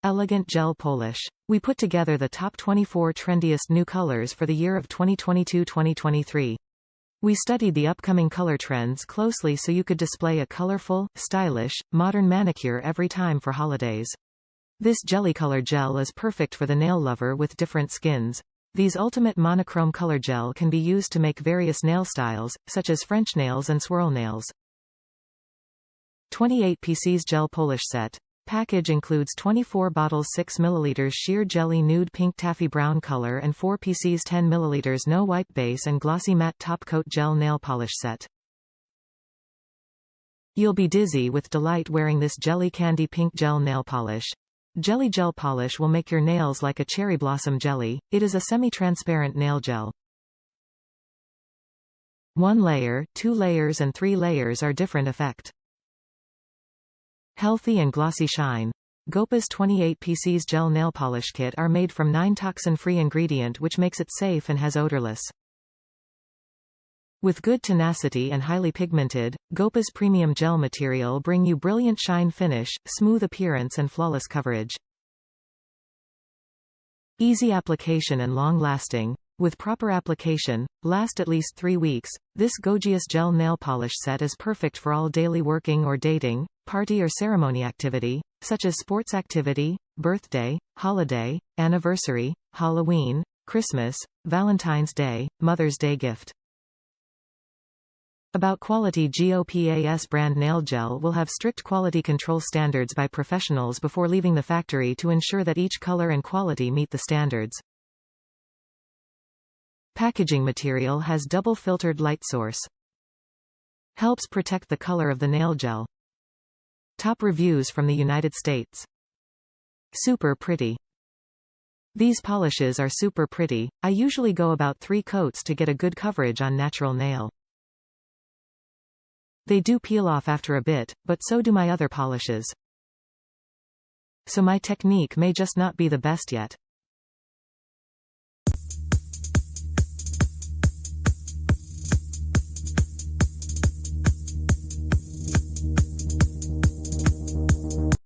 Elegant Gel Polish. We put together the top 24 trendiest new colors for the year of 2022-2023. We studied the upcoming color trends closely so you could display a colorful, stylish, modern manicure every time for holidays. This jelly color gel is perfect for the nail lover with different skins. These ultimate monochrome color gel can be used to make various nail styles, such as French nails and swirl nails. 28 pieces Gel Polish Set. Package includes 24 bottles 6 ml sheer jelly nude pink taffy brown color and 4 pieces 10 ml no wipe base and glossy matte top coat gel nail polish set. You'll be dizzy with delight wearing this jelly candy pink gel nail polish. Jelly gel polish will make your nails like a cherry blossom jelly. It is a semi-transparent nail gel. 1 layer, 2 layers and 3 layers are different effect. Healthy and glossy shine. Gopa's 28 pieces gel nail polish kit are made from 9 toxin-free ingredient which makes it safe and has odorless. With good tenacity and highly pigmented, Gopa's premium gel material bring you brilliant shine finish, smooth appearance and flawless coverage. Easy application and long-lasting. With proper application, last at least 3 weeks, this gorgeous gel nail polish set is perfect for all daily working or dating, party or ceremony activity, such as sports activity, birthday, holiday, anniversary, Halloween, Christmas, Valentine's Day, Mother's Day gift. About quality. GOPA's brand nail gel will have strict quality control standards by professionals before leaving the factory to ensure that each color and quality meet the standards. Packaging material has double filtered light source. Helps protect the color of the nail gel. Top reviews from the United States. Super pretty. These polishes are super pretty. I usually go about 3 coats to get a good coverage on natural nail. They do peel off after a bit, but so do my other polishes. So my technique may just not be the best yet.